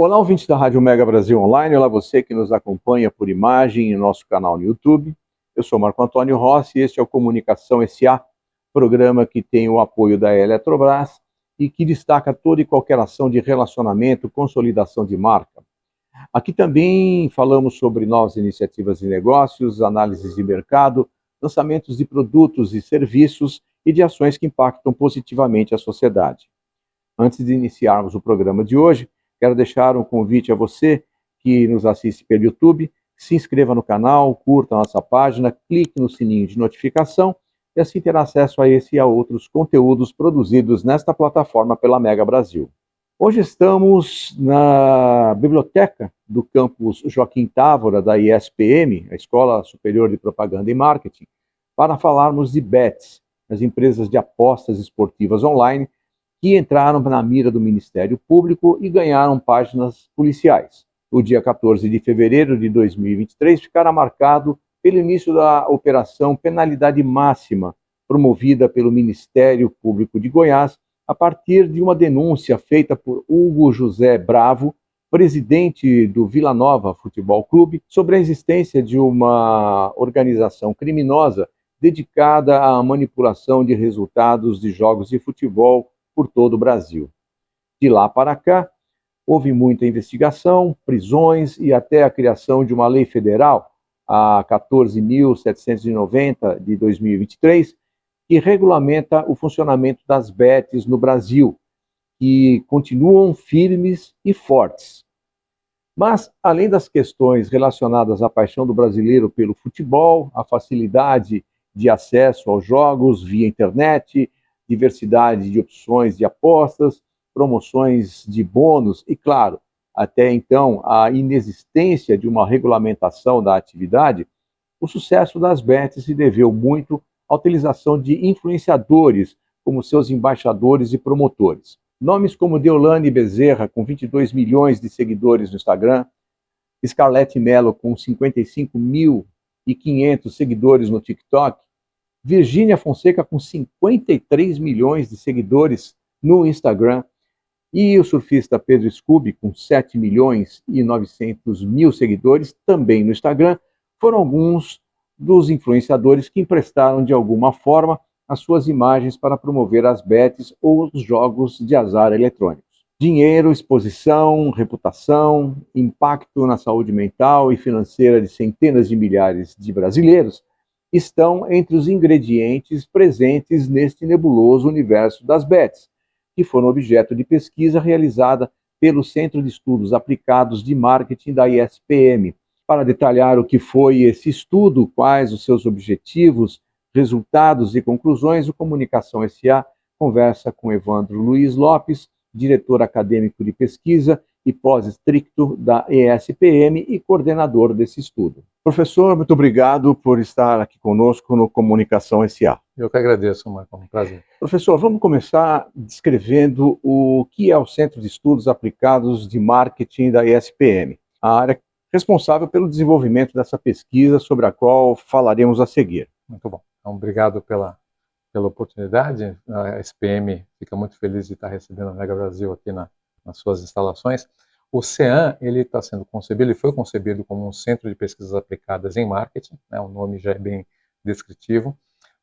Olá, ouvintes da Rádio Mega Brasil Online. Olá, você que nos acompanha por imagem em nosso canal no YouTube. Eu sou Marco Antônio Rossi e este é o Comunicação S.A., programa que tem o apoio da Eletrobras e que destaca toda e qualquer ação de relacionamento, consolidação de marca. Aqui também falamos sobre novas iniciativas de negócios, análises de mercado, lançamentos de produtos e serviços e de ações que impactam positivamente a sociedade. Antes de iniciarmos o programa de hoje, quero deixar um convite a você que nos assiste pelo YouTube, se inscreva no canal, curta a nossa página, clique no sininho de notificação e assim terá acesso a esse e a outros conteúdos produzidos nesta plataforma pela Mega Brasil. Hoje estamos na biblioteca do campus Joaquim Távora, da ISPM, a Escola Superior de Propaganda e Marketing, para falarmos de bets, as empresas de apostas esportivas online, que entraram na mira do Ministério Público e ganharam páginas policiais. O dia 14 de fevereiro de 2023 ficará marcado pelo início da Operação Penalidade Máxima, promovida pelo Ministério Público de Goiás, a partir de uma denúncia feita por Hugo José Bravo, presidente do Vila Nova Futebol Clube, sobre a existência de uma organização criminosa dedicada à manipulação de resultados de jogos de futebol por todo o Brasil. De lá para cá, houve muita investigação, prisões e até a criação de uma lei federal, a 14.790 de 2023, que regulamenta o funcionamento das bets no Brasil, que continuam firmes e fortes. Mas, além das questões relacionadas à paixão do brasileiro pelo futebol, a facilidade de acesso aos jogos via internet, diversidade de opções de apostas, promoções de bônus e, claro, até então, a inexistência de uma regulamentação da atividade, o sucesso das bets se deveu muito à utilização de influenciadores como seus embaixadores e promotores. Nomes como Deolane Bezerra, com 22 milhões de seguidores no Instagram, Scarlett Mello, com 55.500 seguidores no TikTok, Virgínia Fonseca, com 53 milhões de seguidores no Instagram, e o surfista Pedro Scooby, com 7 milhões e 900 mil seguidores, também no Instagram, foram alguns dos influenciadores que emprestaram de alguma forma as suas imagens para promover as bets ou os jogos de azar eletrônicos. Dinheiro, exposição, reputação, impacto na saúde mental e financeira de centenas de milhares de brasileiros estão entre os ingredientes presentes neste nebuloso universo das bets, que foram objeto de pesquisa realizada pelo Centro de Estudos Aplicados de Marketing da ISPM. Para detalhar o que foi esse estudo, quais os seus objetivos, resultados e conclusões, o Comunicação S.A. conversa com Evandro Luiz Lopes, diretor acadêmico de pesquisa e pós-estricto da ESPM e coordenador desse estudo. Professor, muito obrigado por estar aqui conosco no Comunicação S.A. Eu que agradeço, Marco, é um prazer. Professor, vamos começar descrevendo o que é o Centro de Estudos Aplicados de Marketing da ESPM, a área responsável pelo desenvolvimento dessa pesquisa sobre a qual falaremos a seguir. Muito bom. Então, obrigado pela oportunidade. A ESPM fica muito feliz de estar recebendo a Mega Brasil aqui nas suas instalações. O CEAM, ele está sendo concebido, ele foi concebido como um centro de pesquisas aplicadas em marketing, né, o nome já é bem descritivo,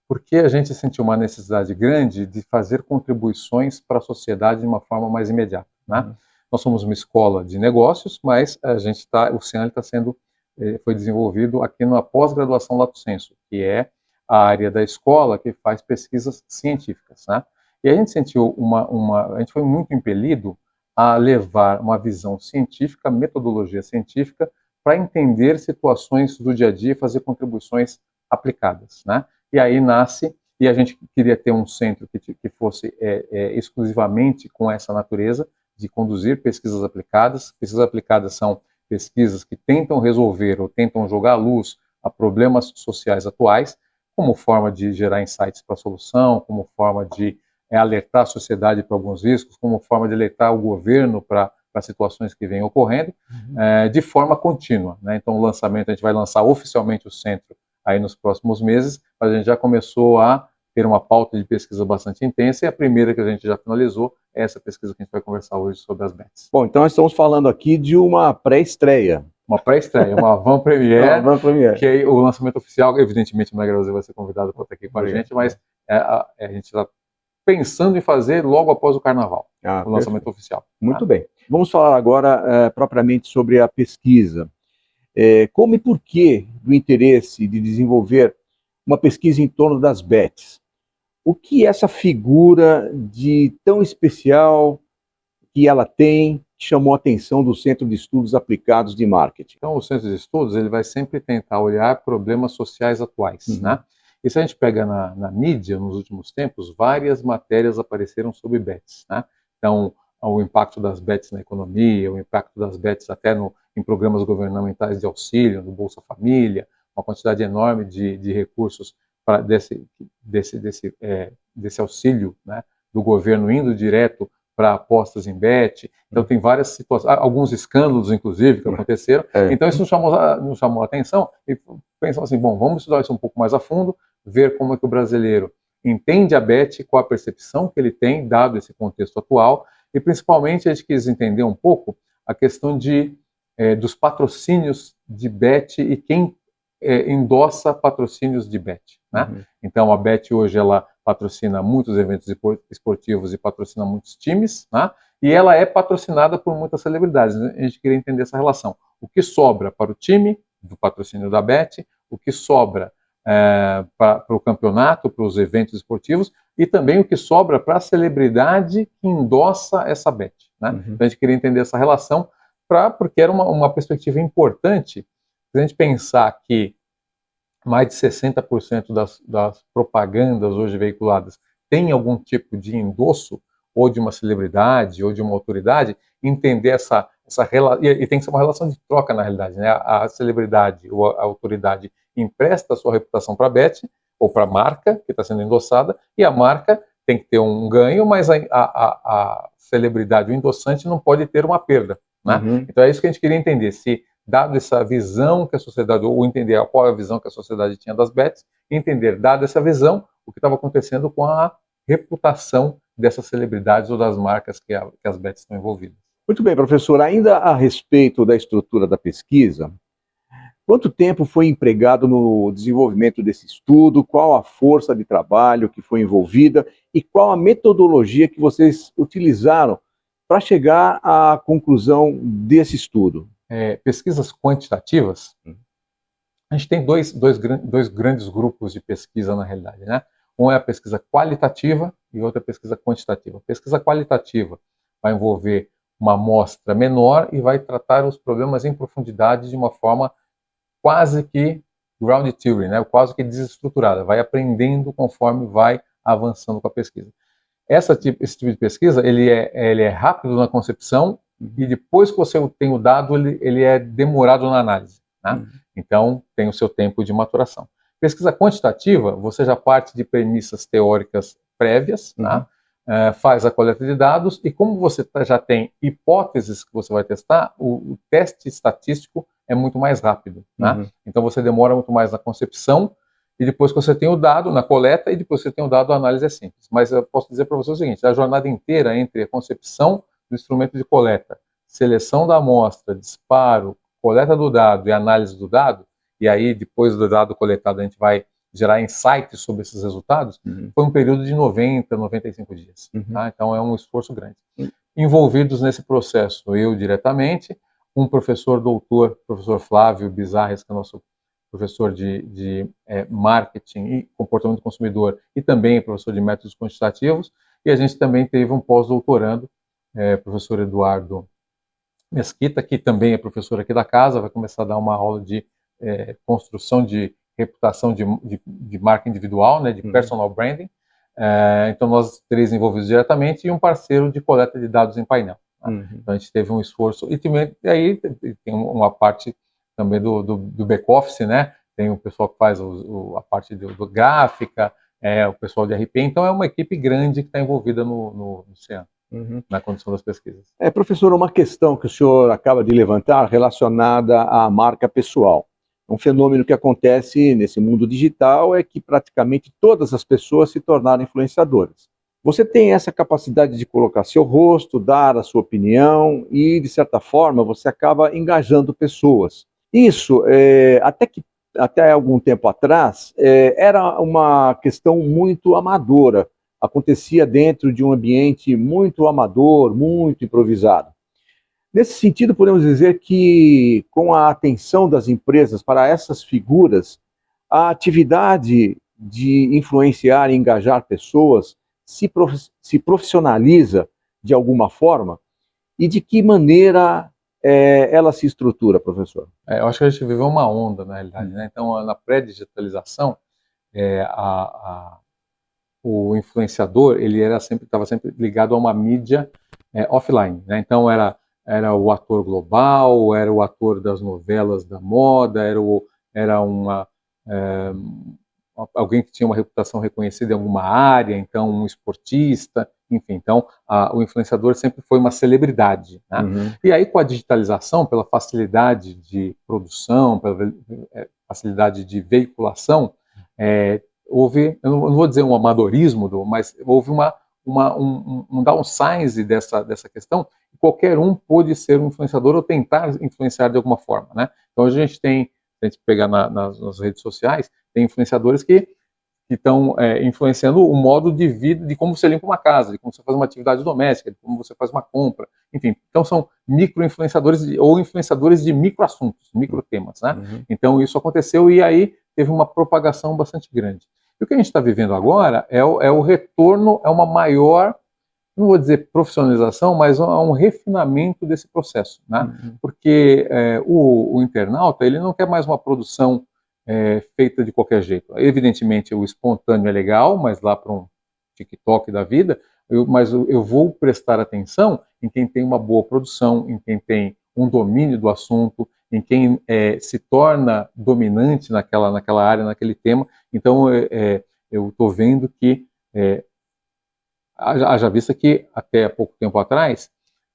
porque a gente sentiu uma necessidade grande de fazer contribuições para a sociedade de uma forma mais imediata, né? Nós somos uma escola de negócios, mas o CEAM foi desenvolvido aqui na pós-graduação Lato Sensu, que é a área da escola que faz pesquisas científicas, né? E a gente sentiu a gente foi muito impelido a levar uma visão científica, metodologia científica, para entender situações do dia a dia e fazer contribuições aplicadas, né? E aí nasce, e a gente queria ter um centro que fosse exclusivamente com essa natureza, de conduzir pesquisas aplicadas. Pesquisas aplicadas são pesquisas que tentam resolver ou tentam jogar luz a problemas sociais atuais, como forma de gerar insights para a solução, como forma de alertar a sociedade para alguns riscos, como forma de alertar o governo para situações que vêm ocorrendo, de forma contínua, né? Então, a gente vai lançar oficialmente o centro aí nos próximos meses, mas a gente já começou a ter uma pauta de pesquisa bastante intensa, e a primeira que a gente já finalizou é essa pesquisa que a gente vai conversar hoje sobre as bets. Bom, então nós estamos falando aqui de uma pré-estreia. Uma pré-estreia, uma avant-première, Uma premiere. que aí o lançamento oficial, evidentemente o Mega Brasil vai ser convidado para estar aqui com a gente, mas a gente está pensando em fazer logo após o Carnaval, o lançamento oficial. Muito bem. Vamos falar agora propriamente sobre a pesquisa. Como e por que do interesse de desenvolver uma pesquisa em torno das bets? O que essa figura de tão especial que ela tem chamou a atenção do Centro de Estudos Aplicados de Marketing? Então, o Centro de Estudos ele vai sempre tentar olhar problemas sociais atuais, né? E se a gente pega na mídia, nos últimos tempos, várias matérias apareceram sobre bets, né? Então, o impacto das bets na economia, o impacto das bets até em programas governamentais de auxílio, no Bolsa Família, uma quantidade enorme de recursos para desse auxílio, né, do governo indo direto para apostas em bet. Então tem várias situações, alguns escândalos inclusive que aconteceram. Então isso nos chamou a atenção e pensamos assim, bom, vamos estudar isso um pouco mais a fundo, ver como é que o brasileiro entende a bet, qual a percepção que ele tem dado esse contexto atual, e principalmente a gente quis entender um pouco a questão dos patrocínios de bet e quem endossa patrocínios de bet, né? Então a bet hoje ela patrocina muitos eventos esportivos e patrocina muitos times, né? E ela é patrocinada por muitas celebridades. A gente queria entender essa relação. O que sobra para o time do patrocínio da bet, o que sobra para o campeonato, para os eventos esportivos, e também o que sobra para a celebridade que endossa essa bet, né? Então a gente queria entender essa relação porque era uma perspectiva importante. Se a gente pensar que mais de 60% das propagandas hoje veiculadas tem algum tipo de endosso, ou de uma celebridade, ou de uma autoridade, entender essa relação, e tem que ser uma relação de troca na realidade, né? A celebridade ou a autoridade empresta a sua reputação para a bet, ou para a marca que está sendo endossada, e a marca tem que ter um ganho, mas a celebridade, o endossante, não pode ter uma perda, né? Então é isso que a gente queria entender, se dado essa visão que a sociedade, ou entender qual é a visão que a sociedade tinha das bets, entender, dado essa visão, o que estava acontecendo com a reputação dessas celebridades ou das marcas que as bets estão envolvidas. Muito bem, professor. Ainda a respeito da estrutura da pesquisa, quanto tempo foi empregado no desenvolvimento desse estudo? Qual a força de trabalho que foi envolvida? E qual a metodologia que vocês utilizaram para chegar à conclusão desse estudo? Pesquisas quantitativas, a gente tem dois grandes grupos de pesquisa na realidade, né? Um é a pesquisa qualitativa e outra é a pesquisa quantitativa. A pesquisa qualitativa vai envolver uma amostra menor e vai tratar os problemas em profundidade de uma forma quase que ground theory, né? Quase que desestruturada, vai aprendendo conforme vai avançando com a pesquisa. Esse tipo de pesquisa, ele é rápido na concepção, e depois que você tem o dado, ele é demorado na análise, né? Então, tem o seu tempo de maturação. Pesquisa quantitativa, você já parte de premissas teóricas prévias, né? Faz a coleta de dados, e como você já tem hipóteses que você vai testar, o teste estatístico é muito mais rápido, né? Então, você demora muito mais na concepção, e depois que você tem o dado na coleta, e depois que você tem o dado, a análise é simples. Mas eu posso dizer para você o seguinte, a jornada inteira entre a concepção do instrumento de coleta, seleção da amostra, disparo, coleta do dado e análise do dado, e aí depois do dado coletado a gente vai gerar insights sobre esses resultados, foi um período de 90, 95 dias. Tá? Então é um esforço grande. Envolvidos nesse processo, eu diretamente, um professor doutor, professor Flávio Bizarres, que é nosso professor de marketing e comportamento do consumidor, e também professor de métodos quantitativos, e a gente também teve um pós-doutorando, professor Eduardo Mesquita, que também é professor aqui da casa, vai começar a dar uma aula de construção de reputação de marca individual, né, de personal branding. Então nós três envolvidos diretamente e um parceiro de coleta de dados em painel. Né? Então a gente teve um esforço, e aí tem uma parte também do back-office, né? Tem o pessoal que faz a parte do gráfica, o pessoal de RP, então é uma equipe grande que está envolvida no CEAN. Na condução das pesquisas. Professor, uma questão que o senhor acaba de levantar relacionada à marca pessoal. Um fenômeno que acontece nesse mundo digital é que praticamente todas as pessoas se tornaram influenciadoras. Você tem essa capacidade de colocar seu rosto, dar a sua opinião e, de certa forma, você acaba engajando pessoas. Isso, até algum tempo atrás, era uma questão muito amadora. Acontecia dentro de um ambiente muito amador, muito improvisado. Nesse sentido, podemos dizer que, com a atenção das empresas para essas figuras, a atividade de influenciar e engajar pessoas se profissionaliza de alguma forma, e de que maneira ela se estrutura, professor? Eu acho que a gente viveu uma onda, na realidade, né? Então, na pré-digitalização, o influenciador ele estava sempre ligado a uma mídia offline, né? Então era o ator global, era o ator das novelas da moda, era alguém que tinha uma reputação reconhecida em alguma área, então um esportista, enfim. Então o influenciador sempre foi uma celebridade, né? Uhum. E aí, com a digitalização, pela facilidade de produção, pela facilidade de veiculação, houve, eu não vou dizer um amadorismo, mas houve um downsize dessa questão. Qualquer um pôde ser um influenciador ou tentar influenciar de alguma forma, né? Então hoje a gente tem, se a gente pegar nas redes sociais, tem influenciadores que estão influenciando o modo de vida, de como você limpa uma casa, de como você faz uma atividade doméstica, de como você faz uma compra, enfim. Então são micro-influenciadores ou influenciadores de micro-assuntos, micro-temas, né? Uhum. Então isso aconteceu e aí teve uma propagação bastante grande. E o que a gente está vivendo agora é o retorno, é uma maior, não vou dizer profissionalização, mas um refinamento desse processo, né? Uhum. Porque o internauta, ele não quer mais uma produção feita de qualquer jeito. Evidentemente, o espontâneo é legal, mas lá para um TikTok da vida, mas eu vou prestar atenção em quem tem uma boa produção, em quem tem um domínio do assunto, em quem se torna dominante naquela área, naquele tema. Então, eu estou vendo que haja vista que até pouco tempo atrás,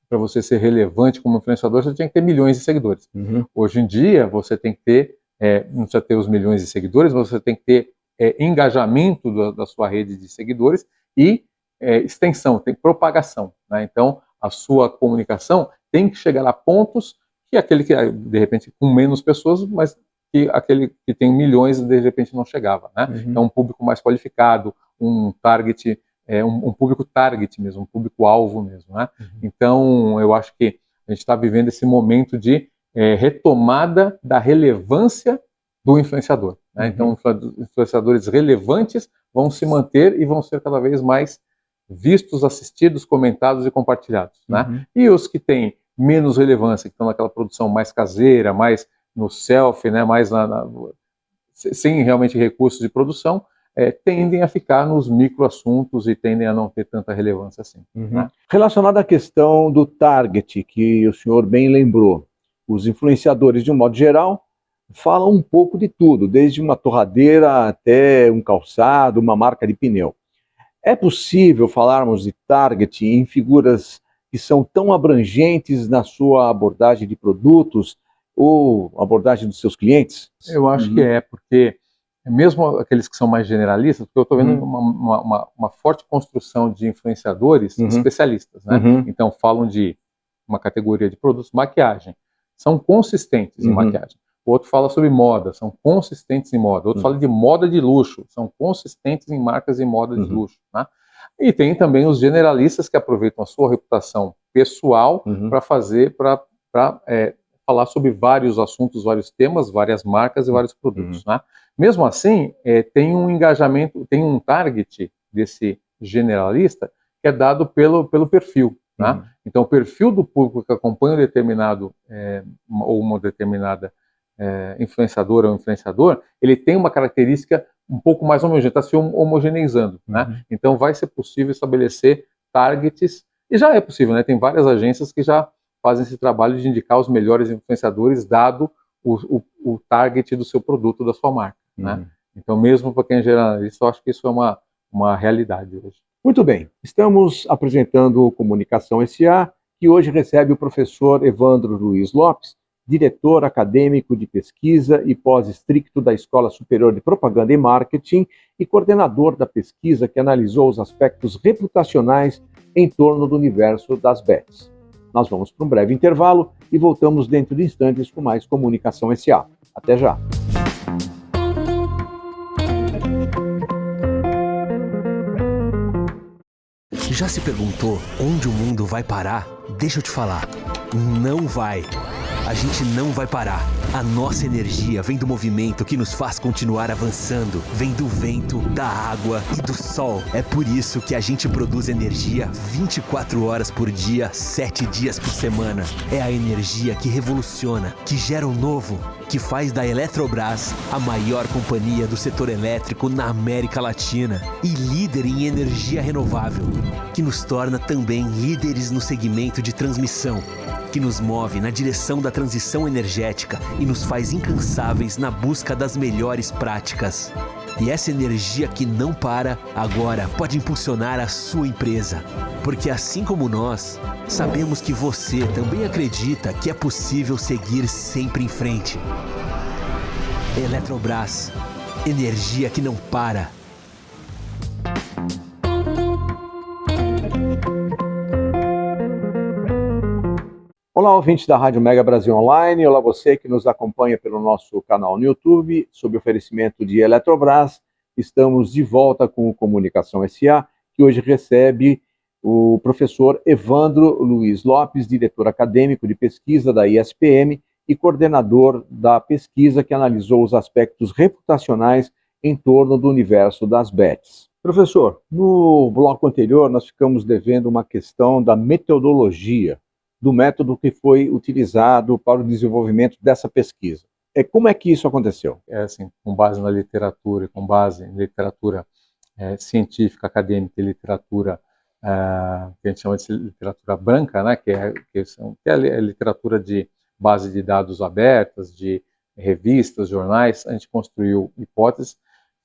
para você ser relevante como influenciador, você tinha que ter milhões de seguidores. Uhum. Hoje em dia, você tem que ter, não precisa ter os milhões de seguidores, mas você tem que ter engajamento da sua rede de seguidores e extensão, tem propagação, né? Então, a sua comunicação tem que chegar a pontos que aquele que, de repente, com menos pessoas, mas que aquele que tem milhões, de repente, não chegava, né? Uhum. É um público mais qualificado, um target, um público target mesmo, um público-alvo mesmo, né? Uhum. Então, eu acho que a gente está vivendo esse momento de retomada da relevância do influenciador, né? Uhum. Então, influenciadores relevantes vão se manter e vão ser cada vez mais vistos, assistidos, comentados e compartilhados, né? Uhum. E os que têm menos relevância, que estão naquela produção mais caseira, mais no selfie, né? Mais sem realmente recursos de produção, tendem a ficar nos microassuntos e tendem a não ter tanta relevância assim. Uhum. Né? Relacionado à questão do target, que o senhor bem lembrou, os influenciadores, de um modo geral, falam um pouco de tudo, desde uma torradeira até um calçado, uma marca de pneu. É possível falarmos de target em figuras que são tão abrangentes na sua abordagem de produtos ou abordagem dos seus clientes? Eu acho que porque mesmo aqueles que são mais generalistas, porque eu estou vendo uma forte construção de influenciadores especialistas, né? Então falam de uma categoria de produtos, maquiagem, são consistentes em maquiagem. O outro fala sobre moda, são consistentes em moda. O outro fala de moda de luxo, são consistentes em marcas de moda de luxo, né? E tem também os generalistas que aproveitam a sua reputação pessoal para falar sobre vários assuntos, vários temas, várias marcas e vários produtos, né? Mesmo assim, tem um engajamento, tem um target desse generalista que é dado pelo perfil, né? Então, o perfil do público que acompanha um determinado ou uma determinada influenciadora ou influenciador, ele tem uma característica um pouco mais homogênea, está se homogeneizando, né? Então, vai ser possível estabelecer targets, e já é possível, né? Tem várias agências que já fazem esse trabalho de indicar os melhores influenciadores, dado o target do seu produto, da sua marca, né? Então, mesmo para quem é generalista, eu acho que isso é uma realidade hoje. Muito bem, estamos apresentando o Comunicação S.A., que hoje recebe o professor Evandro Luiz Lopes, diretor acadêmico de pesquisa e pós-estricto da Escola Superior de Propaganda e Marketing e coordenador da pesquisa que analisou os aspectos reputacionais em torno do universo das bets. Nós vamos para um breve intervalo e voltamos dentro de instantes com mais Comunicação SA. Até já! Já se perguntou onde o mundo vai parar? Deixa eu te falar, não vai. A gente não vai parar. A nossa energia vem do movimento que nos faz continuar avançando. Vem do vento, da água e do sol. É por isso que a gente produz energia 24 horas por dia, 7 dias por semana. É a energia que revoluciona, que gera o novo, que faz da Eletrobras a maior companhia do setor elétrico na América Latina e líder em energia renovável, que nos torna também líderes no segmento de transmissão, que nos move na direção da transição energética e nos faz incansáveis na busca das melhores práticas. E essa energia que não para, agora pode impulsionar a sua empresa. Porque assim como nós, sabemos que você também acredita que é possível seguir sempre em frente. Eletrobras, energia que não para. Olá, ouvintes da Rádio Mega Brasil Online. Olá, você que nos acompanha pelo nosso canal no YouTube, sob oferecimento de Eletrobras. Estamos de volta com o Comunicação SA, que hoje recebe o professor Evandro Luiz Lopes, diretor acadêmico de pesquisa da ISPM e coordenador da pesquisa que analisou os aspectos reputacionais em torno do universo das bets. Professor, no bloco anterior nós ficamos devendo uma questão da metodologia, do método que foi utilizado para o desenvolvimento dessa pesquisa. Como é que isso aconteceu? Assim, com base na literatura, com base em literatura científica, acadêmica e literatura que a gente chama de literatura branca, né, que é a literatura de base de dados abertas, de revistas, jornais. A gente construiu hipóteses,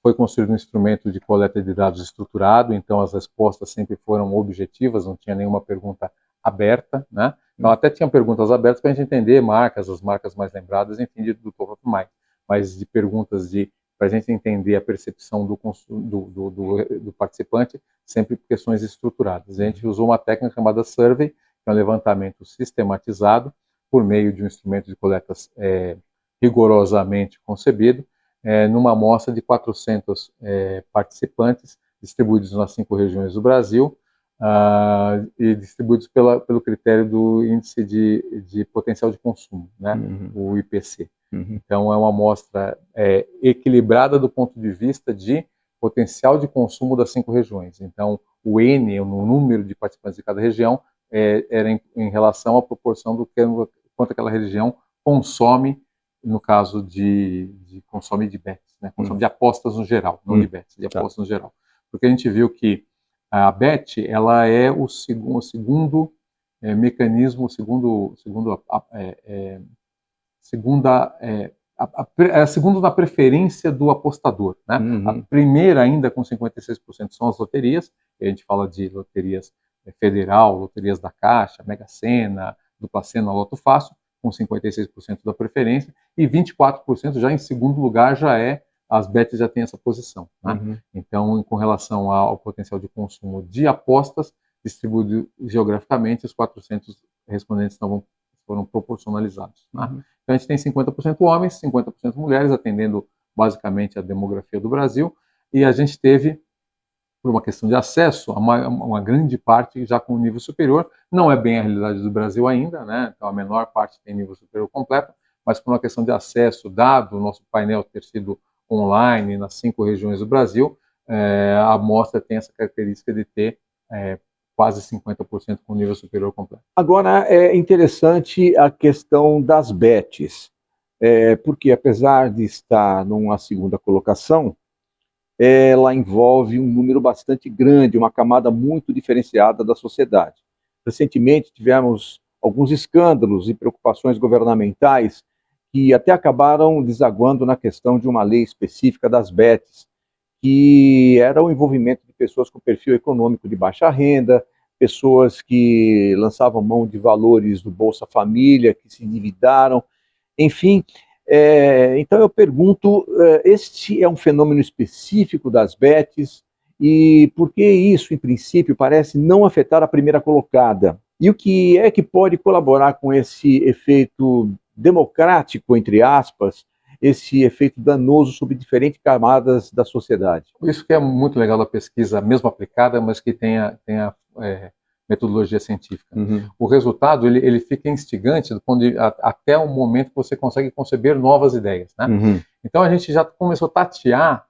foi construído um instrumento de coleta de dados estruturado, então as respostas sempre foram objetivas, não tinha nenhuma pergunta aberta, né? Então até tinha perguntas abertas para a gente entender marcas, as marcas mais lembradas, enfim, do top of mind, mas de perguntas para a gente entender a percepção do participante, sempre questões estruturadas. A gente usou uma técnica chamada survey, que é um levantamento sistematizado por meio de um instrumento de coletas rigorosamente concebido, numa amostra de 400 participantes, distribuídos nas 5 regiões do Brasil, e distribuídos pelo critério do índice de potencial de consumo, né? O IPC. Então é uma amostra equilibrada do ponto de vista de potencial de consumo das 5 regiões. Então o N, o número de participantes de cada região, era em relação à proporção do quanto aquela região consome, no caso consome de bets, né? Consome de apostas no geral, não de bets, de apostas no geral. Porque a gente viu que a bet, ela é o segundo mecanismo, segundo na preferência do apostador, né? A primeira, ainda com 56%, são as loterias. A gente fala de loterias federal, loterias da Caixa, Mega Sena, Dupla Sena, Loto Fácil, com 56% da preferência, e 24% já em segundo lugar as bets já têm essa posição, né? Então, com relação ao potencial de consumo de apostas, distribuído geograficamente, os 400 respondentes foram proporcionalizados, né? Então, a gente tem 50% homens, 50% mulheres, atendendo basicamente a demografia do Brasil, e a gente teve, por uma questão de acesso, uma grande parte já com nível superior. Não é bem a realidade do Brasil ainda, né? Então, a menor parte tem nível superior completo, mas por uma questão de acesso, dado o nosso painel ter sido online nas 5 regiões do Brasil, a amostra tem essa característica de ter quase 50% com nível superior completo. Agora, é interessante a questão das bets, porque apesar de estar numa segunda colocação, ela envolve um número bastante grande, uma camada muito diferenciada da sociedade. Recentemente tivemos alguns escândalos e preocupações governamentais que até acabaram desaguando na questão de uma lei específica das bets, que era o envolvimento de pessoas com perfil econômico de baixa renda, pessoas que lançavam mão de valores do Bolsa Família, que se endividaram. Enfim, então eu pergunto, este é um fenômeno específico das bets, e por que isso, em princípio, parece não afetar a primeira colocada? E o que é que pode colaborar com esse efeito democrático, entre aspas, esse efeito danoso sobre diferentes camadas da sociedade? Isso que é muito legal da pesquisa, mesmo aplicada, mas que tenha metodologia científica. Uhum. O resultado ele fica instigante até o momento que você consegue conceber novas ideias, né? Uhum. Então a gente já começou a tatear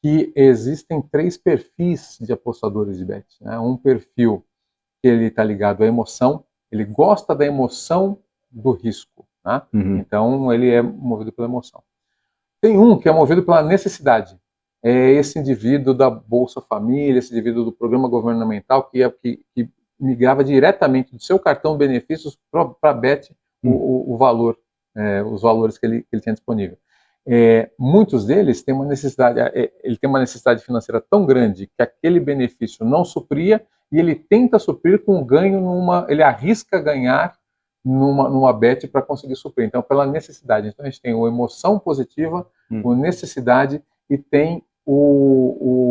que existem 3 perfis de apostadores de bet, né? Um perfil que ele está ligado à emoção, ele gosta da emoção do risco, né? Uhum. Então ele é movido pela emoção. Tem um que é movido pela necessidade. É esse indivíduo da Bolsa Família, esse indivíduo do programa governamental que migrava diretamente do seu cartão de benefícios para a bet o valor, os valores que ele tinha disponível. Muitos deles têm uma necessidade, ele tem uma necessidade financeira tão grande que aquele benefício não supria e ele tenta suprir com um ganho ele arrisca ganhar numa bet para conseguir suprir. Então, pela necessidade. Então, a gente tem a emoção positiva, a necessidade e tem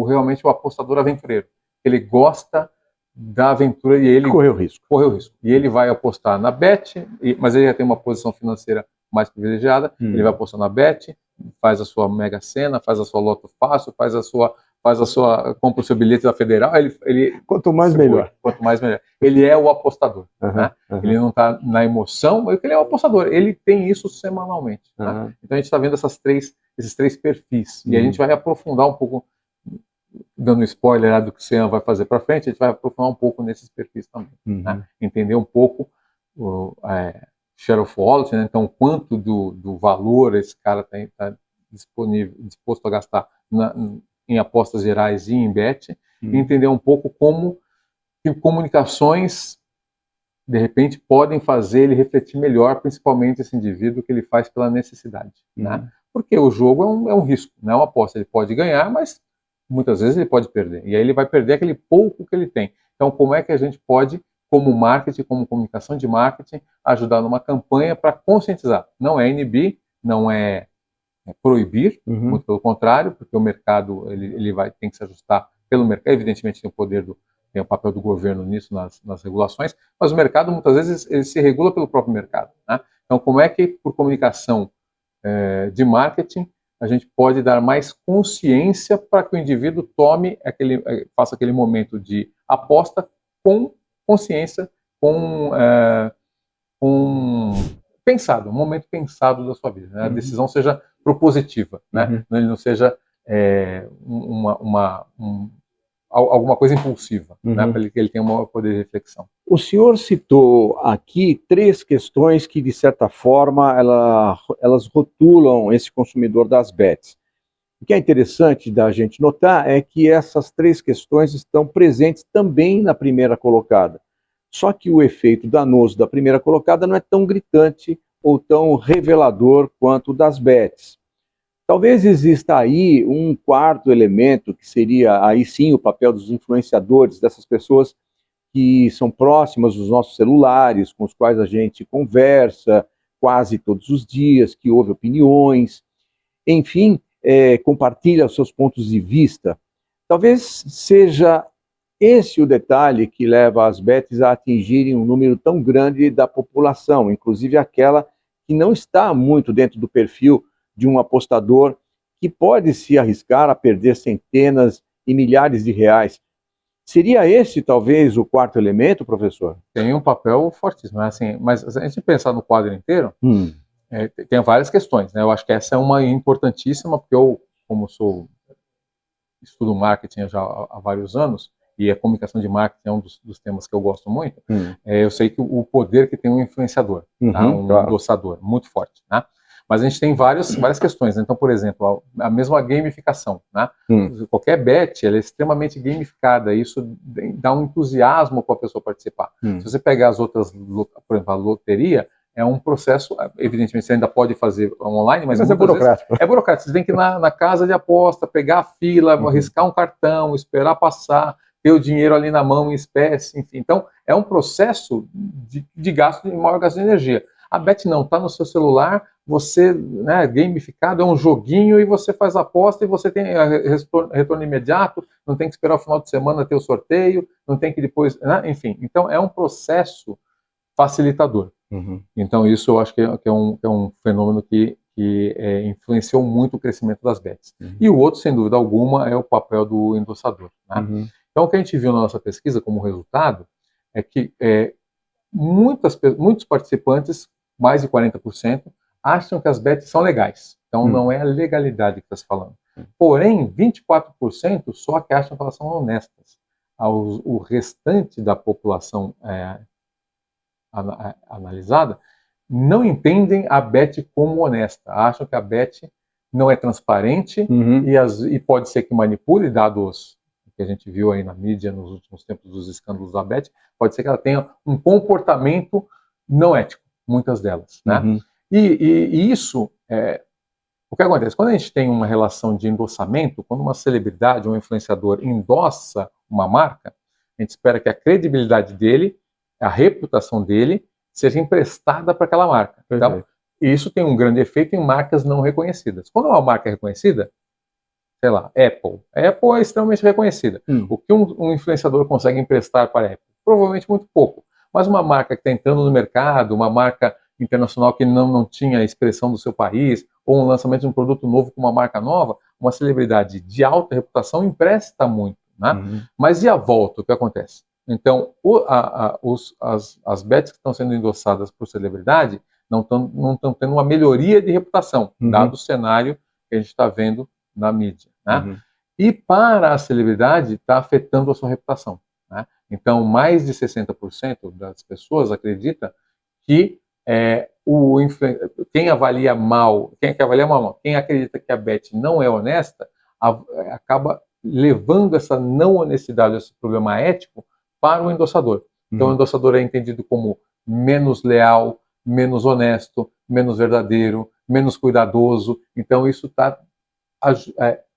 realmente o apostador aventureiro. Ele gosta da aventura e ele correu risco. E ele vai apostar na bet, mas ele já tem uma posição financeira mais privilegiada, ele vai apostar na bet, faz a sua Mega Sena, faz a sua Loto Fácil, compra o seu bilhete da Federal, quanto mais melhor. Quanto mais melhor. Ele é o apostador, né? Ele não está na emoção, mas ele é o apostador, ele tem isso semanalmente, né? Então a gente está vendo esses três perfis, e a gente vai aprofundar um pouco, dando spoiler do que o Sean vai fazer para frente, a gente vai aprofundar um pouco nesses perfis também, né? Entender um pouco share of wallet, né? Então quanto do valor esse cara está disposto a gastar em apostas gerais e em bet, e entender um pouco como que comunicações de repente podem fazer ele refletir melhor, principalmente esse indivíduo que ele faz pela necessidade, né? Porque o jogo é um risco, não é uma aposta, ele pode ganhar, mas muitas vezes ele pode perder, e aí ele vai perder aquele pouco que ele tem. Então como é que a gente pode, como marketing, como comunicação de marketing, ajudar numa campanha para conscientizar? Não é inibir, não é proibir, muito pelo contrário, porque o mercado tem que se ajustar pelo mercado. Evidentemente tem o papel do governo nisso, nas regulações, mas o mercado muitas vezes ele se regula pelo próprio mercado, né? Então como é que por comunicação de marketing a gente pode dar mais consciência para que o indivíduo faça aquele momento de aposta com consciência, pensado, um momento pensado da sua vida, né? A decisão seja propositiva, né? Ele não seja alguma coisa impulsiva, né? Para que ele tenha um maior poder de reflexão. O senhor citou aqui 3 questões que, de certa forma, elas rotulam esse consumidor das bets. O que é interessante da gente notar é que essas 3 questões estão presentes também na primeira colocada. Só que o efeito danoso da primeira colocada não é tão gritante ou tão revelador quanto o das bets. Talvez exista aí um 4º elemento, que seria aí sim o papel dos influenciadores, dessas pessoas que são próximas dos nossos celulares, com os quais a gente conversa quase todos os dias, que ouve opiniões, enfim, compartilha os seus pontos de vista. Talvez seja esse o detalhe que leva as bets a atingirem um número tão grande da população, inclusive aquela que não está muito dentro do perfil de um apostador que pode se arriscar a perder centenas e milhares de reais. Seria esse, talvez, o 4º elemento, professor? Tem um papel fortíssimo, né? Assim, mas se a gente pensar no quadro inteiro, tem várias questões, né? Eu acho que essa é uma importantíssima, porque eu, como estudo marketing já há vários anos, e a comunicação de marketing é um dos temas que eu gosto muito, eu sei que o poder que tem um influenciador, tá? Endossador, muito forte, né? Mas a gente tem várias questões, né? Então, por exemplo, a mesma gamificação, né? Qualquer bet, ela é extremamente gamificada, e isso dá um entusiasmo para a pessoa participar. Se você pegar as outras, por exemplo, a loteria, é um processo, evidentemente você ainda pode fazer online, mas é burocrático. É burocrático, você tem que ir na casa de aposta, pegar a fila, arriscar um cartão, esperar passar, ter o dinheiro ali na mão em espécie, enfim. Então, é um processo de maior gasto de energia. A Bet não, está no seu celular, você, né, gamificado, é um joguinho e você faz a aposta e você tem retorno imediato, não tem que esperar o final de semana ter o sorteio, não tem que depois, né, enfim. Então é um processo facilitador. Então isso eu acho que é um fenômeno que influenciou muito o crescimento das bets. E o outro, sem dúvida alguma, é o papel do endossador, né? Então o que a gente viu na nossa pesquisa como resultado é que muitos participantes, mais de 40%, acham que as bets são legais. Então não é a legalidade que está se falando. Porém, 24% só que acham que elas são honestas. O restante da população analisada não entendem a bet como honesta. Acham que a bet não é transparente e pode ser que manipule, dados que a gente viu aí na mídia nos últimos tempos dos escândalos da bet, pode ser que ela tenha um comportamento não ético, muitas delas, né? E isso, o que acontece? Quando a gente tem uma relação de endossamento, quando uma celebridade, um influenciador endossa uma marca, a gente espera que a credibilidade dele, a reputação dele, seja emprestada para aquela marca. Então, isso tem um grande efeito em marcas não reconhecidas. Quando uma marca é reconhecida, sei lá, Apple. A Apple é extremamente reconhecida. O que um influenciador consegue emprestar para a Apple? Provavelmente muito pouco. Mas uma marca que está entrando no mercado, uma marca internacional que não tinha expressão do seu país, ou um lançamento de um produto novo com uma marca nova, uma celebridade de alta reputação empresta muito, né? Mas e a volta? O que acontece? Então, as bets que estão sendo endossadas por celebridade não estão tendo uma melhoria de reputação, dado o cenário que a gente está vendo na mídia, né? E para a celebridade está afetando a sua reputação, né? Então, mais de 60% das pessoas acredita que quem avalia mal, quem acredita que a bet não é honesta, acaba levando essa não honestidade, esse problema ético, para o endossador. Então, o endossador é entendido como menos leal, menos honesto, menos verdadeiro, menos cuidadoso. Então, isso está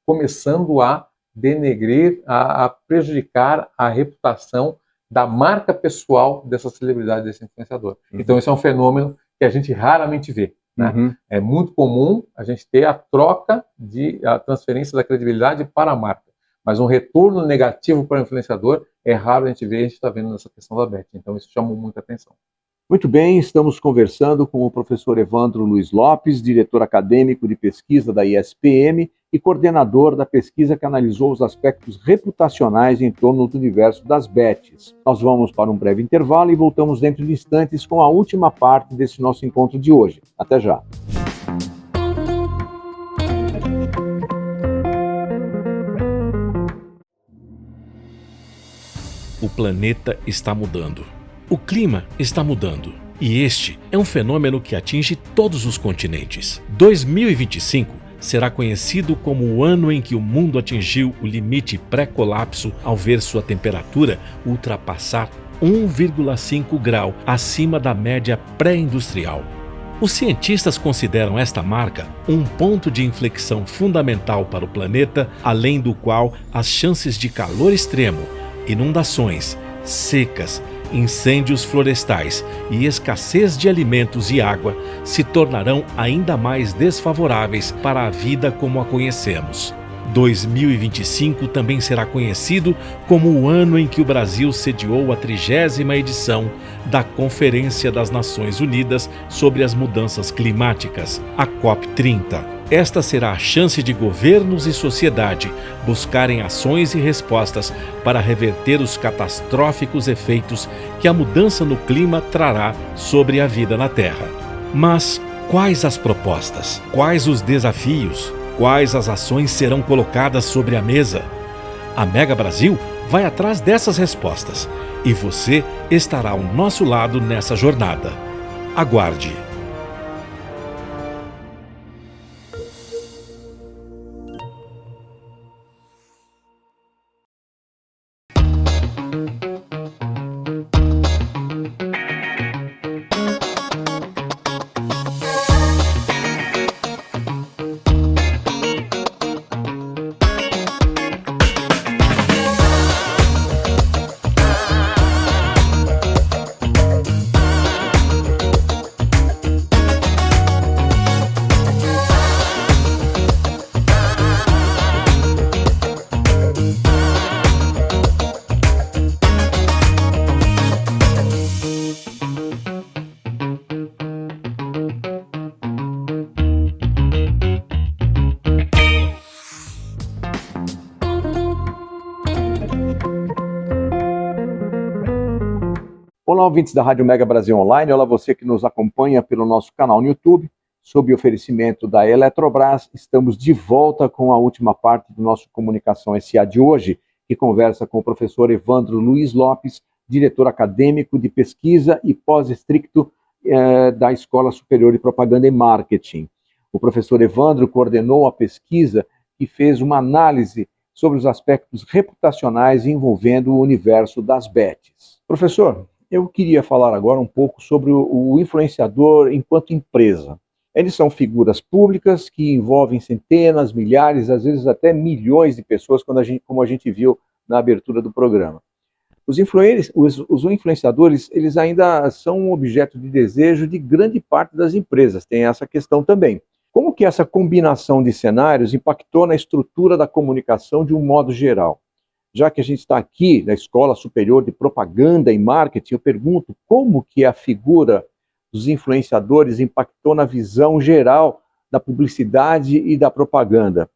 começando a denegrir, a prejudicar a reputação da marca pessoal dessa celebridade, desse influenciador. Então, isso é um fenômeno que a gente raramente vê, né? É muito comum a gente ter a troca a transferência da credibilidade para a marca. Mas um retorno negativo para o influenciador é raro a gente ver, a gente está vendo nessa questão da bet. Então isso chamou muita atenção. Muito bem, estamos conversando com o professor Evandro Luiz Lopes, diretor acadêmico de pesquisa da ISPM e coordenador da pesquisa que analisou os aspectos reputacionais em torno do universo das bets. Nós vamos para um breve intervalo e voltamos dentro de instantes com a última parte desse nosso encontro de hoje. Até já! O planeta está mudando. O clima está mudando. E este é um fenômeno que atinge todos os continentes. 2025 será conhecido como o ano em que o mundo atingiu o limite pré-colapso ao ver sua temperatura ultrapassar 1,5 grau acima da média pré-industrial. Os cientistas consideram esta marca um ponto de inflexão fundamental para o planeta, além do qual as chances de calor extremo, inundações, secas, incêndios florestais e escassez de alimentos e água se tornarão ainda mais desfavoráveis para a vida como a conhecemos. 2025 também será conhecido como o ano em que o Brasil sediou a 30ª edição da Conferência das Nações Unidas sobre as Mudanças Climáticas, a COP30. Esta será a chance de governos e sociedade buscarem ações e respostas para reverter os catastróficos efeitos que a mudança no clima trará sobre a vida na Terra. Mas quais as propostas? Quais os desafios? Quais as ações serão colocadas sobre a mesa? A Mega Brasil vai atrás dessas respostas e você estará ao nosso lado nessa jornada. Aguarde! Olá, ouvintes da Rádio Mega Brasil Online. Olá, você que nos acompanha pelo nosso canal no YouTube. Sob oferecimento da Eletrobras, estamos de volta com a última parte do nosso Comunicação SA de hoje, que conversa com o professor Evandro Luiz Lopes, diretor acadêmico de pesquisa e pós-estricto da Escola Superior de Propaganda e Marketing. O professor Evandro coordenou a pesquisa e fez uma análise sobre os aspectos reputacionais envolvendo o universo das bets. Professor, eu queria falar agora um pouco sobre o influenciador enquanto empresa. Eles são figuras públicas que envolvem centenas, milhares, às vezes até milhões de pessoas, como a gente viu na abertura do programa. Os influenciadores, eles ainda são um objeto de desejo de grande parte das empresas, tem essa questão também. Como que essa combinação de cenários impactou na estrutura da comunicação de um modo geral? Já que a gente está aqui na Escola Superior de Propaganda e Marketing, eu pergunto como que a figura dos influenciadores impactou na visão geral da publicidade e da propaganda.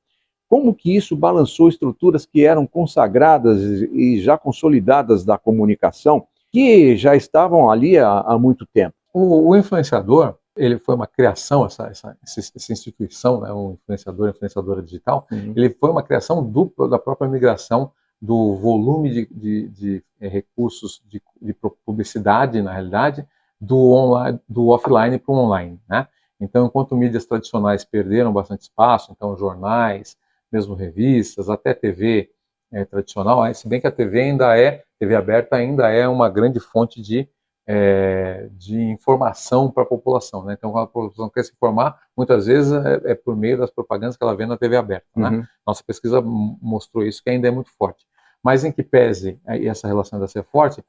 Como que isso balançou estruturas que eram consagradas e já consolidadas da comunicação, que já estavam ali há muito tempo? O influenciador, ele foi uma criação, essa instituição, né, o influenciadora digital, ele foi uma criação da própria migração do volume de recursos de publicidade, na realidade, do offline para o online, né? Então, enquanto mídias tradicionais perderam bastante espaço, então jornais, mesmo revistas, até TV tradicional, se bem que a TV aberta ainda é uma grande fonte de informação para a população, né? Então, quando a população quer se informar, muitas vezes é por meio das propagandas que ela vê na TV aberta, né? Nossa pesquisa mostrou isso, que ainda é muito forte. Mas em que pese essa relação ainda ser forte,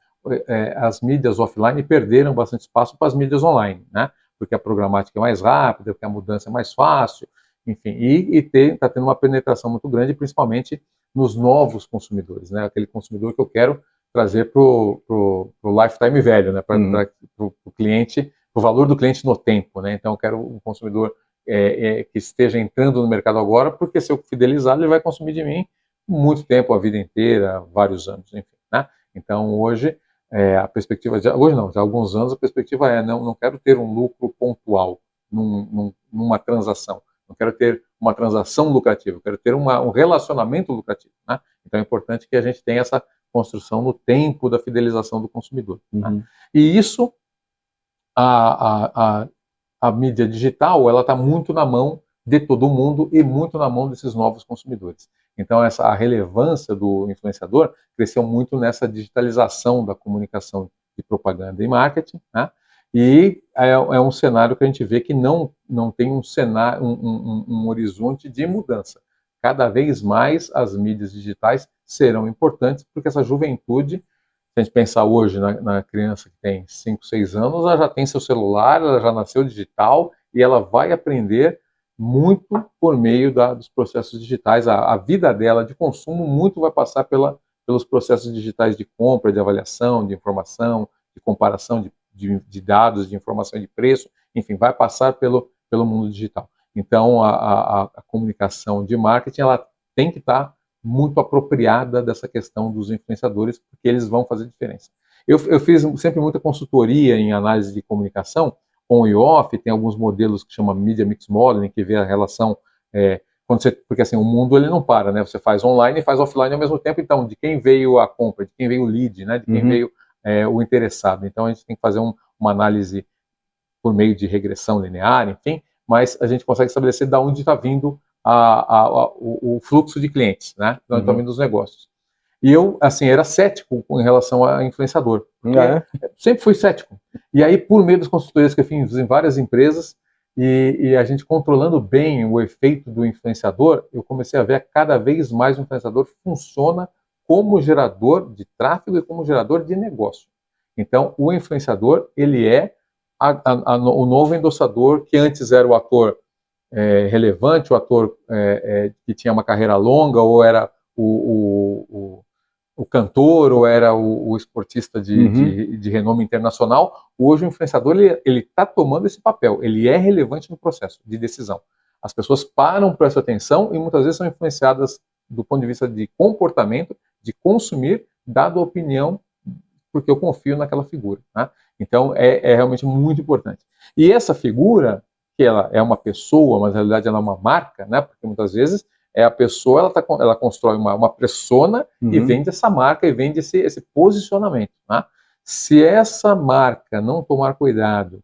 as mídias offline perderam bastante espaço para as mídias online, né? Porque a programática é mais rápida, porque a mudança é mais fácil, enfim, e está tendo uma penetração muito grande, principalmente nos novos consumidores, né? Aquele consumidor que eu quero trazer para o lifetime velho, né? Para o cliente, para o valor do cliente no tempo, né? Então eu quero um consumidor que esteja entrando no mercado agora, porque se eu fidelizar, ele vai consumir de mim muito tempo, a vida inteira, vários anos, enfim, né? Então hoje a perspectiva, hoje não, já há alguns anos a perspectiva não quero ter um lucro pontual numa transação, não quero ter uma transação lucrativa, quero ter um relacionamento lucrativo, né? Então é importante que a gente tenha essa construção no tempo da fidelização do consumidor, né? E isso, a mídia digital, ela está muito na mão de todo mundo e muito na mão desses novos consumidores. Então a relevância do influenciador cresceu muito nessa digitalização da comunicação de propaganda e marketing, né? E é um cenário que a gente vê que não tem um horizonte de mudança. Cada vez mais as mídias digitais serão importantes, porque essa juventude, se a gente pensar hoje na criança que tem 5, 6 anos, ela já tem seu celular, ela já nasceu digital e ela vai aprender muito por meio dos processos digitais. A vida dela de consumo muito vai passar pelos processos digitais de compra, de avaliação, de informação, de comparação de dados, de informação de preço, enfim, vai passar pelo mundo digital. Então, a comunicação de marketing, ela tem que estar muito apropriada dessa questão dos influenciadores, porque eles vão fazer diferença. Eu fiz sempre muita consultoria em análise de comunicação, on e off, tem alguns modelos que chama Media Mix Modeling, que vê a relação, porque assim, o mundo ele não para, né? Você faz online e faz offline ao mesmo tempo, então, de quem veio a compra, de quem veio o lead, né? De quem veio o interessado. Então, a gente tem que fazer uma análise por meio de regressão linear, enfim, mas a gente consegue estabelecer de onde está vindo o fluxo de clientes, né? De onde estão vindo os negócios. E eu, assim, era cético em relação a influenciador. Sempre fui cético. E aí, por meio das consultorias que eu fiz em várias empresas, e a gente controlando bem o efeito do influenciador, eu comecei a ver que cada vez mais o influenciador funciona como gerador de tráfego e como gerador de negócio. Então, o influenciador, ele é o novo endossador, que antes era o ator relevante, o ator que tinha uma carreira longa, ou era o cantor, ou era o esportista de renome internacional. Hoje o influenciador ele está tomando esse papel, ele é relevante no processo de decisão. As pessoas param para essa atenção e muitas vezes são influenciadas do ponto de vista de comportamento, de consumir, dado a opinião porque eu confio naquela figura, né? Então, é realmente muito importante. E essa figura, que ela é uma pessoa, mas na realidade ela é uma marca, né? Porque muitas vezes a pessoa, ela constrói uma persona e vende essa marca e vende esse posicionamento, né? Se essa marca não tomar cuidado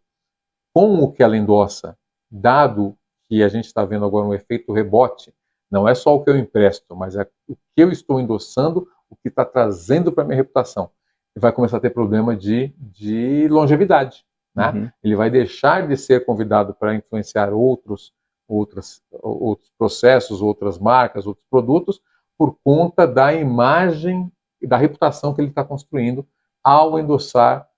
com o que ela endossa, dado que a gente está vendo agora um efeito rebote, não é só o que eu empresto, mas é o que eu estou endossando, o que está trazendo para a minha reputação. E vai começar a ter problema de longevidade, né? Ele vai deixar de ser convidado para influenciar outros processos, outras marcas, outros produtos, por conta da imagem e da reputação que ele está construindo ao endossar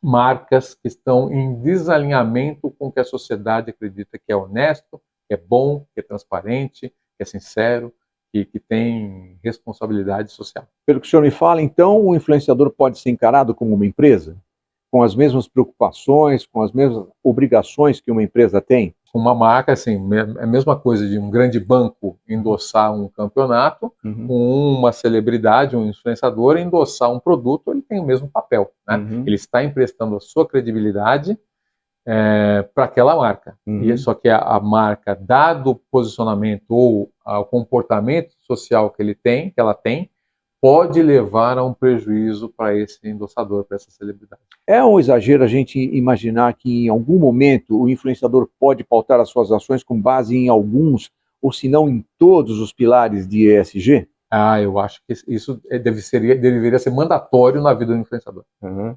marcas que estão em desalinhamento com o que a sociedade acredita que é honesto, que é bom, que é transparente, que é sincero, que tem responsabilidade social. Pelo que o senhor me fala, então, o influenciador pode ser encarado como uma empresa? Com as mesmas preocupações, com as mesmas obrigações que uma empresa tem? Uma marca, assim, é a mesma coisa de um grande banco endossar um campeonato, com uma celebridade, um influenciador endossar um produto, ele tem o mesmo papel, né? Ele está emprestando a sua credibilidade para aquela marca. E só que a marca, dado o posicionamento ou o comportamento social que ela tem, pode levar a um prejuízo para esse endossador, para essa celebridade. É um exagero a gente imaginar que em algum momento o influenciador pode pautar as suas ações com base em alguns, ou se não em todos os pilares de ESG? Eu acho que isso deveria ser mandatório na vida do influenciador.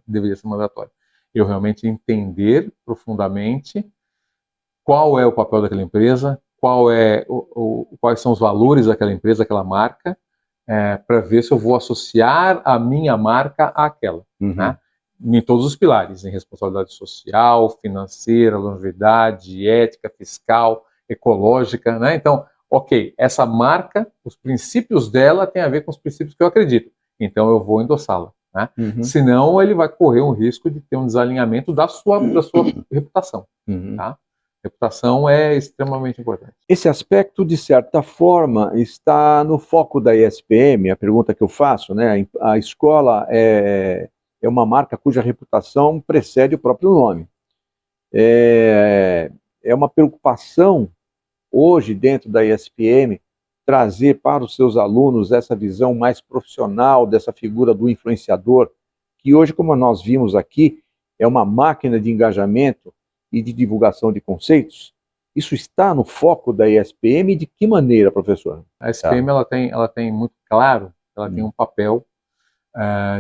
Deveria ser mandatório. Eu realmente entender profundamente qual é o papel daquela empresa, quais são os valores daquela empresa, daquela marca, para ver se eu vou associar a minha marca àquela, né? Em todos os pilares, em responsabilidade social, financeira, longevidade, ética, fiscal, ecológica, né? Então, ok, essa marca, os princípios dela têm a ver com os princípios que eu acredito, então eu vou endossá-la, né? Senão ele vai correr um risco de ter um desalinhamento da sua reputação, tá? Reputação é extremamente importante. Esse aspecto, de certa forma, está no foco da ESPM, a pergunta que eu faço, né? A escola é uma marca cuja reputação precede o próprio nome. É uma preocupação, hoje, dentro da ESPM, trazer para os seus alunos essa visão mais profissional dessa figura do influenciador, que hoje, como nós vimos aqui, é uma máquina de engajamento e de divulgação de conceitos. Isso está no foco da ESPM e de que maneira, professor? A ESPM ela tem muito claro, ela tem um papel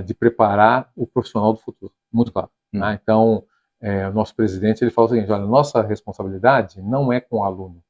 de preparar o profissional do futuro, muito claro. Né? Então, o nosso presidente ele fala o seguinte: olha, nossa responsabilidade não é com o aluno,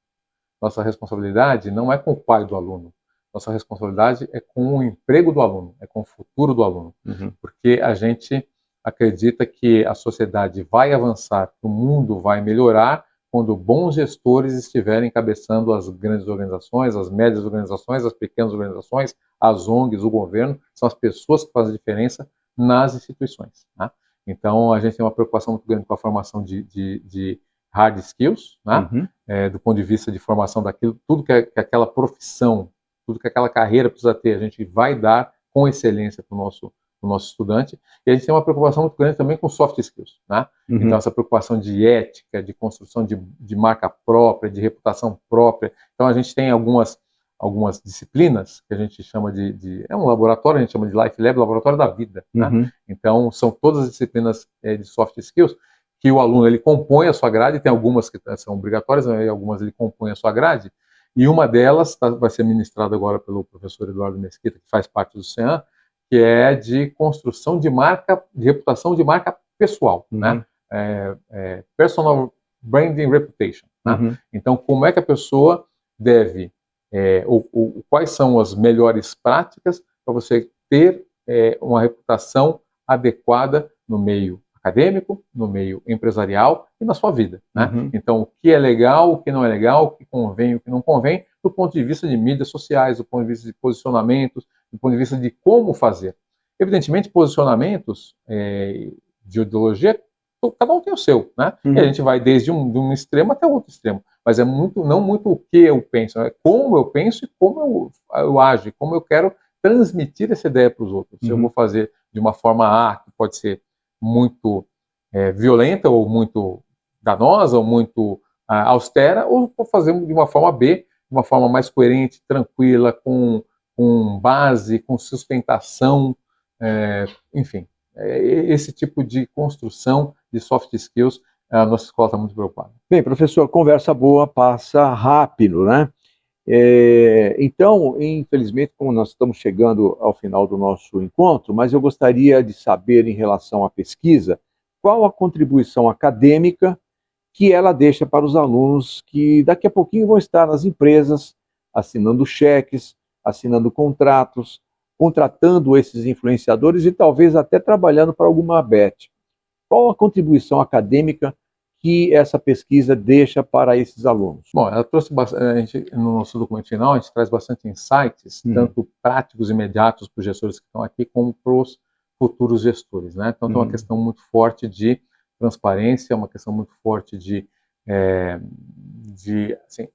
nossa responsabilidade não é com o pai do aluno, nossa responsabilidade é com o emprego do aluno, é com o futuro do aluno, porque a gente acredita que a sociedade vai avançar, que o mundo vai melhorar quando bons gestores estiverem encabeçando as grandes organizações, as médias organizações, as pequenas organizações, as ONGs, o governo, são as pessoas que fazem a diferença nas instituições, né? Então, a gente tem uma preocupação muito grande com a formação de hard skills, né? Do ponto de vista de formação daquilo, tudo que aquela profissão, tudo que aquela carreira precisa ter, a gente vai dar com excelência para o nosso estudante, e a gente tem uma preocupação muito grande também com soft skills, né? Então essa preocupação de ética, de construção de marca própria, de reputação própria. Então a gente tem algumas disciplinas que a gente chama é um laboratório, a gente chama de Life Lab, laboratório da vida, né? Então são todas as disciplinas de soft skills que o aluno ele compõe a sua grade, tem algumas que são obrigatórias, né? Algumas ele compõe a sua grade, e uma delas vai ser ministrada agora pelo professor Eduardo Mesquita, que faz parte do CEAN, que é de construção de marca, de reputação de marca pessoal, né? Personal Branding Reputation, né? Então, como é que a pessoa deve, quais são as melhores práticas para você ter uma reputação adequada no meio acadêmico, no meio empresarial e na sua vida, né? Então, o que é legal, o que não é legal, o que convém, o que não convém, do ponto de vista de mídias sociais, do ponto de vista de posicionamentos, do ponto de vista de como fazer. Evidentemente, posicionamentos de ideologia, cada um tem o seu, né? E a gente vai desde um extremo até outro extremo, mas não muito o que eu penso, é como eu penso e como eu ajo, como eu quero transmitir essa ideia para os outros. Se eu vou fazer de uma forma A, que pode ser muito violenta, ou muito danosa, ou muito austera, ou vou fazer de uma forma B, de uma forma mais coerente, tranquila, com base, com sustentação, enfim. Esse tipo de construção de soft skills, a nossa escola está muito preocupada. Bem, professor, conversa boa passa rápido, né? Então, infelizmente, como nós estamos chegando ao final do nosso encontro, mas eu gostaria de saber, em relação à pesquisa, qual a contribuição acadêmica que ela deixa para os alunos que daqui a pouquinho vão estar nas empresas, assinando cheques, assinando contratos, contratando esses influenciadores e talvez até trabalhando para alguma BET. Qual a contribuição acadêmica que essa pesquisa deixa para esses alunos? Bom, ela trouxe bastante, no nosso documento final, a gente traz bastante insights, tanto práticos imediatos para os gestores que estão aqui, como para os futuros gestores, né? Então, tem uma questão muito forte de transparência, uma questão muito forte assim,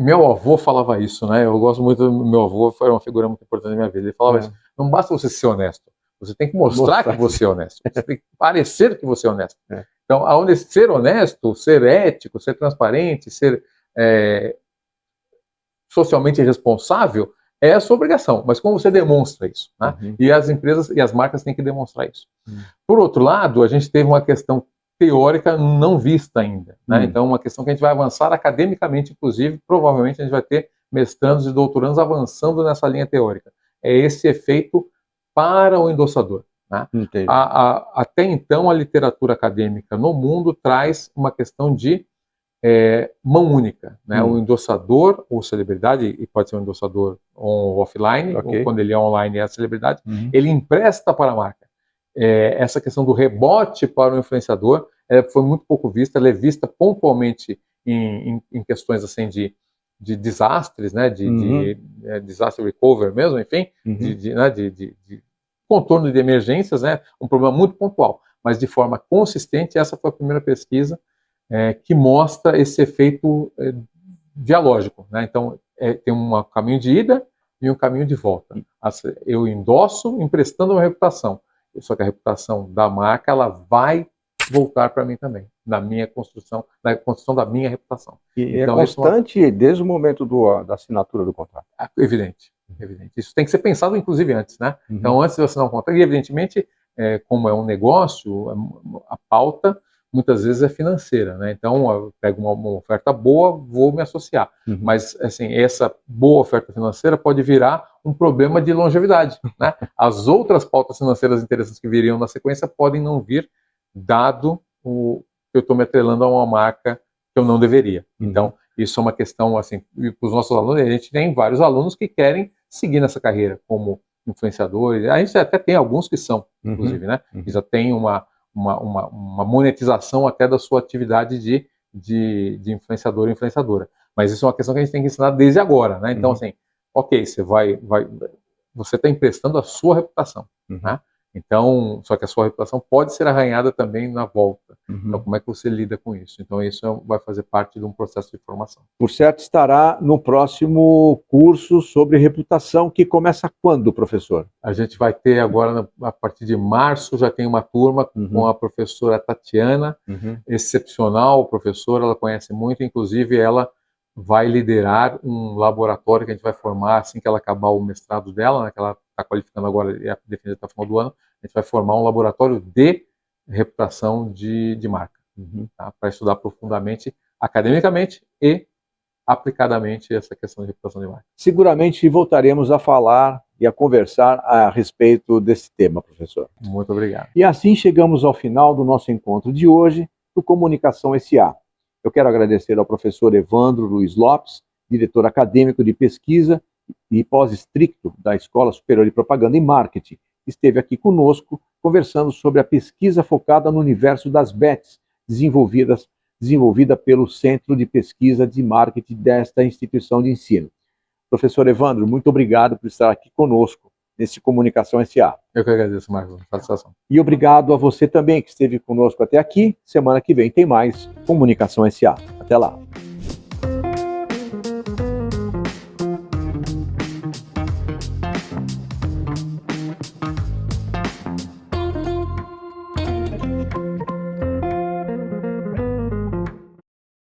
meu avô falava isso, né? Eu gosto muito do meu avô, foi uma figura muito importante na minha vida. Ele falava isso: não basta você ser honesto, você tem que mostrar que você é honesto, você tem que parecer que você é honesto. Então, ser honesto, ser ético, ser transparente, ser socialmente responsável é a sua obrigação, mas como você demonstra isso, né? E as empresas e as marcas têm que demonstrar isso. Por outro lado, a gente teve uma questão teórica não vista ainda, né? Então, uma questão que a gente vai avançar academicamente, inclusive, provavelmente a gente vai ter mestrandos e doutorandos avançando nessa linha teórica. É esse efeito para o endossador, né? Até então, a literatura acadêmica no mundo traz uma questão de mão única, né? O endossador ou celebridade, e pode ser um endossador offline, ou quando ele é online é a celebridade, ele empresta para a marca. Essa questão do rebote para o influenciador foi muito pouco vista, ela é vista pontualmente em questões assim de desastres, né? De disaster recovery mesmo, enfim, de contorno de emergências, né? Um problema muito pontual, mas de forma consistente. Essa foi a primeira pesquisa que mostra esse efeito dialógico, né? Então, tem um caminho de ida e um caminho de volta. Eu endosso emprestando uma reputação, só que a reputação da marca ela vai voltar para mim também, na minha construção, na construção da minha reputação. E então, é constante desde o momento da assinatura do contrato. Evidente. Isso tem que ser pensado, inclusive, antes, né? Então, antes de eu assinar um contrato, e evidentemente, como é um negócio, a pauta muitas vezes é financeira, né? Então, eu pego uma oferta boa, vou me associar. Mas, assim, essa boa oferta financeira pode virar um problema de longevidade, né? As outras pautas financeiras interessantes que viriam na sequência podem não vir, dado que eu estou me atrelando a uma marca que eu não deveria. Então, isso é uma questão, assim, para os nossos alunos, a gente tem vários alunos que querem seguir nessa carreira como influenciadores. A gente até tem alguns que são, inclusive, né? Que já tem uma monetização até da sua atividade de influenciador e influenciadora. Mas isso é uma questão que a gente tem que ensinar desde agora, né? Então, assim, ok, você está emprestando a sua reputação, né? Então, só que a sua reputação pode ser arranhada também na volta. Então, como é que você lida com isso? Então, isso vai fazer parte de um processo de formação. Por certo, estará no próximo curso sobre reputação, que começa quando, professor? A gente vai ter agora, a partir de março, já tem uma turma com a professora Tatiana, excepcional professora, ela conhece muito, inclusive ela vai liderar um laboratório que a gente vai formar assim que ela acabar o mestrado dela, né, que ela está qualificando agora e é definido até o final do ano. A gente vai formar um laboratório de reputação de marca, tá? Para estudar profundamente, academicamente e aplicadamente essa questão de reputação de marca. Seguramente voltaremos a falar e a conversar a respeito desse tema, professor. Muito obrigado. E assim chegamos ao final do nosso encontro de hoje do Comunicação S.A. Eu quero agradecer ao professor Evandro Luiz Lopes, diretor acadêmico de pesquisa e pós-estricto da Escola Superior de Propaganda e Marketing, que esteve aqui conosco conversando sobre a pesquisa focada no universo das BETs, desenvolvida pelo Centro de Pesquisa de Marketing desta instituição de ensino. Professor Evandro, muito obrigado por estar aqui conosco nesse Comunicação S.A. Eu que agradeço, Marcos, satisfação. E obrigado a você também que esteve conosco até aqui. Semana que vem tem mais Comunicação S.A. Até lá.